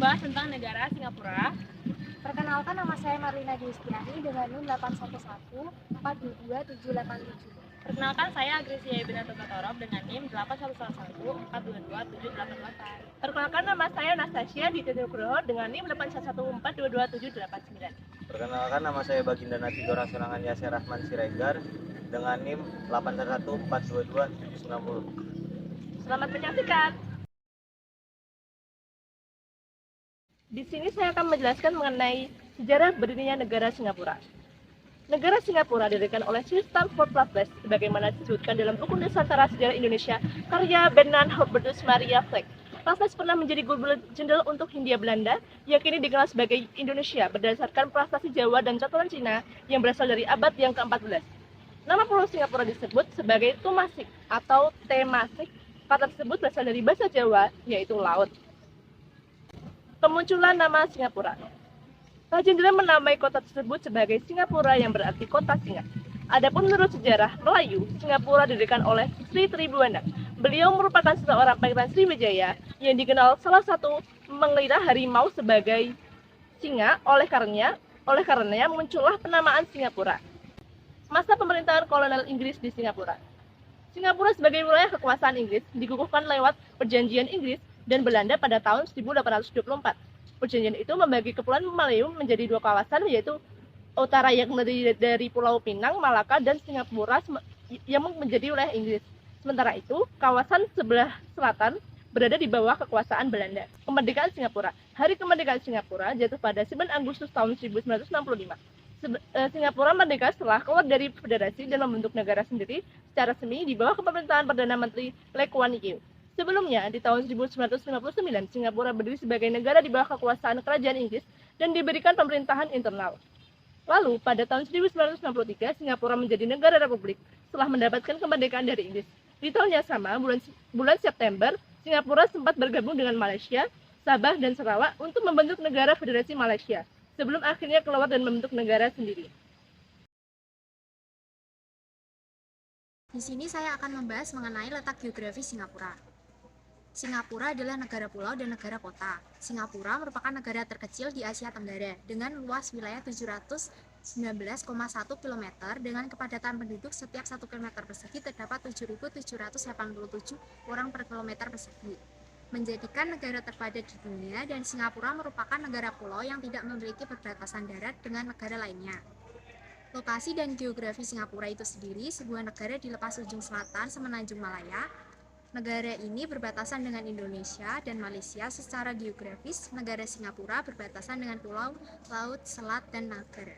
membahas tentang negara Singapura. Perkenalkan, nama saya Marlina Destiani dengan NIM 811422787. Perkenalkan, saya Agrisia Ibinata Totorob dengan NIM 81114227888. Perkenalkan, nama saya Nastasia Ditya Nugroho dengan NIM 811422789. Perkenalkan, nama saya Baginda Natidora Sonangan Yasir Rahman Siregar dengan NIM 811422790. Selamat menyaksikan. Di sini saya akan menjelaskan mengenai sejarah berdirinya negara Singapura. Negara Singapura didirikan oleh Sir Stamford Raffles sebagaimana disebutkan dalam buku Nusantara Sejarah Indonesia karya Bernard Hubertus Maria Fleck. Raffles pernah menjadi gubernur jenderal untuk Hindia Belanda yang kini dikenal sebagai Indonesia berdasarkan prasasti Jawa dan catatan Cina yang berasal dari abad yang ke-14. Nama pulau Singapura disebut sebagai Tumasik atau Temasik. Kata tersebut berasal dari bahasa Jawa yaitu laut. Kemunculan nama Singapura. Raja Jendela menamai kota tersebut sebagai Singapura yang berarti kota singa. Adapun menurut sejarah Melayu, Singapura didirikan oleh Sri Tribhuwana. Beliau merupakan seorang pangeran Sriwijaya yang dikenal salah satu mengelihara harimau sebagai singa, oleh karenanya muncullah penamaan Singapura. Masa pemerintahan kolonial Inggris di Singapura. Singapura sebagai wilayah kekuasaan Inggris dikukuhkan lewat perjanjian Inggris dan Belanda pada tahun 1824. Perjanjian itu membagi Kepulauan Melayu menjadi dua kawasan, yaitu utara yang dari Pulau Pinang, Malaka, dan Singapura yang menjadi wilayah Inggris. Sementara itu, kawasan sebelah selatan berada di bawah kekuasaan Belanda. Kemerdekaan Singapura. Hari kemerdekaan Singapura jatuh pada 9 Agustus tahun 1965. Singapura merdeka setelah keluar dari federasi dan membentuk negara sendiri secara semi di bawah kepemerintahan Perdana Menteri Lee Kuan Yew. Sebelumnya, di tahun 1959, Singapura berdiri sebagai negara di bawah kekuasaan kerajaan Inggris dan diberikan pemerintahan internal. Lalu, pada tahun 1963, Singapura menjadi negara republik setelah mendapatkan kemerdekaan dari Inggris. Di tahun yang sama, bulan September, Singapura sempat bergabung dengan Malaysia, Sabah, dan Sarawak untuk membentuk negara Federasi Malaysia, sebelum akhirnya keluar dan membentuk negara sendiri. Di sini saya akan membahas mengenai letak geografis Singapura. Singapura adalah negara pulau dan negara kota. Singapura merupakan negara terkecil di Asia Tenggara dengan luas wilayah 719,1 km dengan kepadatan penduduk setiap 1 km persegi terdapat 7.787 orang per kilometer persegi. Menjadikan negara terpadat di dunia, dan Singapura merupakan negara pulau yang tidak memiliki perbatasan darat dengan negara lainnya. Lokasi dan geografi Singapura itu sendiri sebuah negara di lepas ujung selatan Semenanjung Malaya. Negara ini berbatasan dengan Indonesia dan Malaysia secara geografis. Negara Singapura berbatasan dengan pulau, laut, selat, dan negara.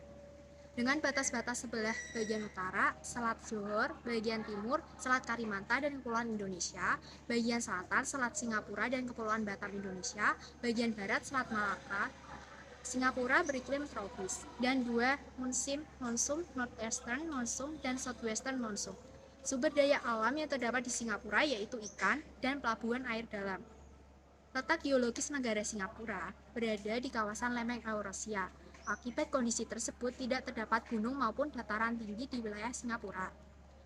Dengan batas-batas sebelah bagian utara, Selat Johor, bagian timur, Selat Kalimantan dan Kepulauan Indonesia, bagian selatan, Selat Singapura dan Kepulauan Batam Indonesia, bagian barat, Selat Malaka. Singapura beriklim tropis dan dua musim monsoon, northeastern monsoon dan southwestern monsoon. Sumber daya alam yang terdapat di Singapura yaitu ikan dan pelabuhan air dalam. Letak geologis negara Singapura berada di kawasan lempeng Eurasia. Akibat kondisi tersebut tidak terdapat gunung maupun dataran tinggi di wilayah Singapura.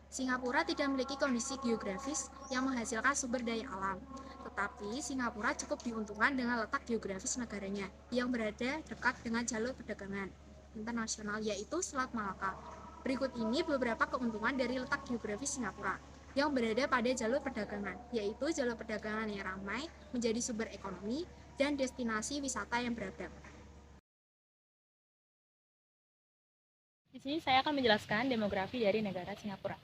Singapura tidak memiliki kondisi geografis yang menghasilkan sumber daya alam. Tetapi Singapura cukup diuntungkan dengan letak geografis negaranya yang berada dekat dengan jalur perdagangan internasional yaitu Selat Malaka. Berikut ini beberapa keuntungan dari letak geografis Singapura yang berada pada jalur perdagangan, yaitu jalur perdagangan yang ramai, menjadi sumber ekonomi, dan destinasi wisata yang beragam. Di sini saya akan menjelaskan demografi dari negara Singapura.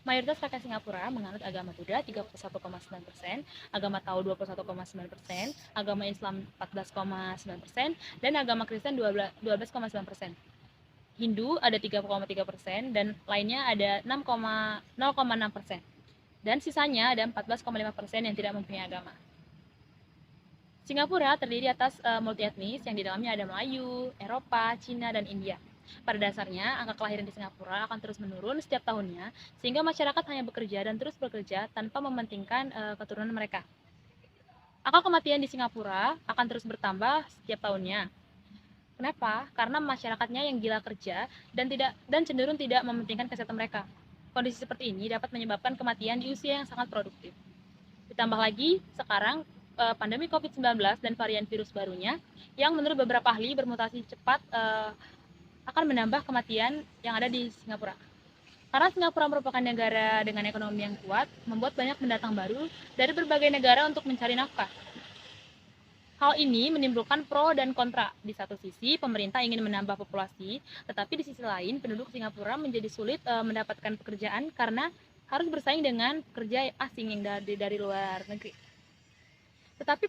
Mayoritas rakyat Singapura menganut agama Buddha 31,9%, agama Tao 21,9%, agama Islam 14,9%, dan agama Kristen 12,9%. Hindu ada 3,3% dan lainnya ada 0,6%. Dan sisanya ada 14,5% yang tidak mempunyai agama. Singapura terdiri atas multi etnis yang di dalamnya ada Melayu, Eropa, Cina, dan India. Pada dasarnya, angka kelahiran di Singapura akan terus menurun setiap tahunnya, sehingga masyarakat hanya bekerja dan terus bekerja tanpa mementingkan keturunan mereka. Angka kematian di Singapura akan terus bertambah setiap tahunnya. Kenapa? Karena masyarakatnya yang gila kerja dan cenderung tidak mementingkan kesehatan mereka. Kondisi seperti ini dapat menyebabkan kematian di usia yang sangat produktif. Ditambah lagi, sekarang pandemi COVID-19 dan varian virus barunya yang menurut beberapa ahli bermutasi cepat akan menambah kematian yang ada di Singapura. Karena Singapura merupakan negara dengan ekonomi yang kuat, membuat banyak pendatang baru dari berbagai negara untuk mencari nafkah. Hal ini menimbulkan pro dan kontra. Di satu sisi, pemerintah ingin menambah populasi, tetapi di sisi lain, penduduk Singapura menjadi sulit mendapatkan pekerjaan karena harus bersaing dengan pekerja asing yang dari luar negeri. Tetapi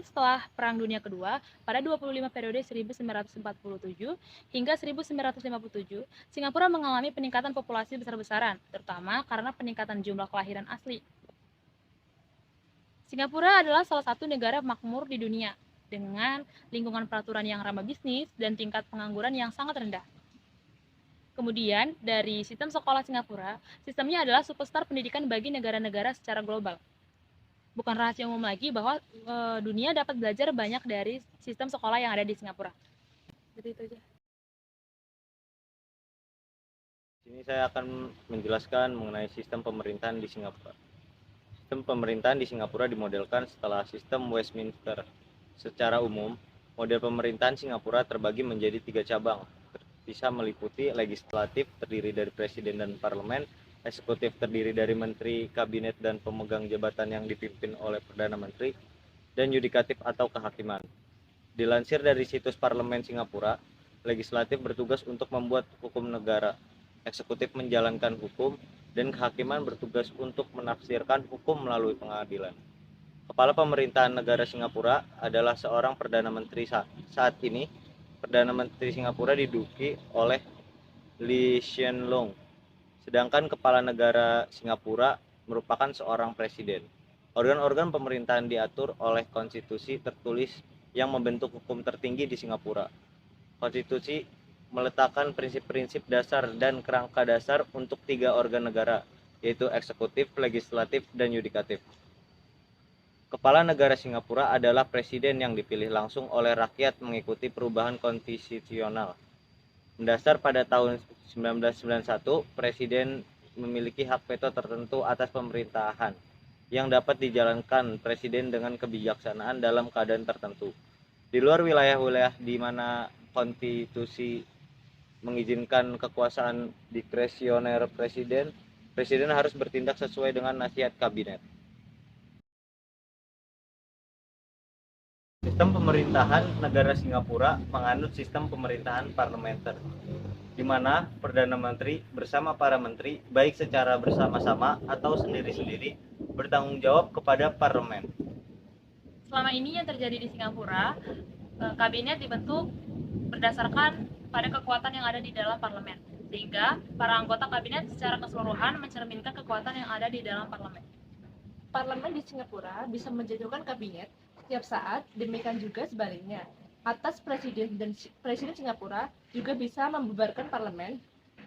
setelah Perang Dunia Kedua, pada 25 periode 1947 hingga 1957, Singapura mengalami peningkatan populasi besar-besaran, terutama karena peningkatan jumlah kelahiran asli. Singapura adalah salah satu negara makmur di dunia, dengan lingkungan peraturan yang ramah bisnis dan tingkat pengangguran yang sangat rendah. Kemudian, dari sistem sekolah Singapura, sistemnya adalah superstar pendidikan bagi negara-negara secara global. Bukan rahasia umum lagi bahwa dunia dapat belajar banyak dari sistem sekolah yang ada di Singapura. Jadi itu aja. Sini saya akan menjelaskan mengenai sistem pemerintahan di Singapura. Sistem pemerintahan di Singapura dimodelkan setelah sistem Westminster. Secara umum, model pemerintahan Singapura terbagi menjadi 3 cabang. Bisa meliputi legislatif terdiri dari presiden dan parlemen, eksekutif terdiri dari menteri, kabinet, dan pemegang jabatan yang dipimpin oleh Perdana Menteri, dan yudikatif atau kehakiman. Dilansir dari situs Parlemen Singapura, legislatif bertugas untuk membuat hukum negara, eksekutif menjalankan hukum, dan kehakiman bertugas untuk menafsirkan hukum melalui pengadilan. Kepala pemerintahan negara Singapura adalah seorang Perdana Menteri saat ini. Perdana Menteri Singapura diduduki oleh Lee Hsien Loong. Sedangkan kepala negara Singapura merupakan seorang presiden. Organ-organ pemerintahan diatur oleh konstitusi tertulis yang membentuk hukum tertinggi di Singapura. Konstitusi meletakkan prinsip-prinsip dasar dan kerangka dasar untuk 3 organ negara, yaitu eksekutif, legislatif, dan yudikatif. Kepala negara Singapura adalah presiden yang dipilih langsung oleh rakyat mengikuti perubahan konstitusional. Mendasar pada tahun 1991, presiden memiliki hak veto tertentu atas pemerintahan yang dapat dijalankan presiden dengan kebijaksanaan dalam keadaan tertentu. Di luar wilayah-wilayah di mana konstitusi mengizinkan kekuasaan diskresioner presiden harus bertindak sesuai dengan nasihat kabinet. Sistem pemerintahan negara Singapura menganut sistem pemerintahan parlementer, di mana Perdana Menteri bersama para menteri, baik secara bersama-sama atau sendiri-sendiri, bertanggung jawab kepada parlemen. Selama ini yang terjadi di Singapura, kabinet dibentuk berdasarkan pada kekuatan yang ada di dalam parlemen, sehingga para anggota kabinet secara keseluruhan mencerminkan kekuatan yang ada di dalam parlemen. Parlemen di Singapura bisa menjatuhkan kabinet setiap saat, demikian juga sebaliknya. Atas presiden Singapura juga bisa membubarkan parlemen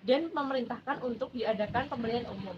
dan memerintahkan untuk diadakan pemilihan umum.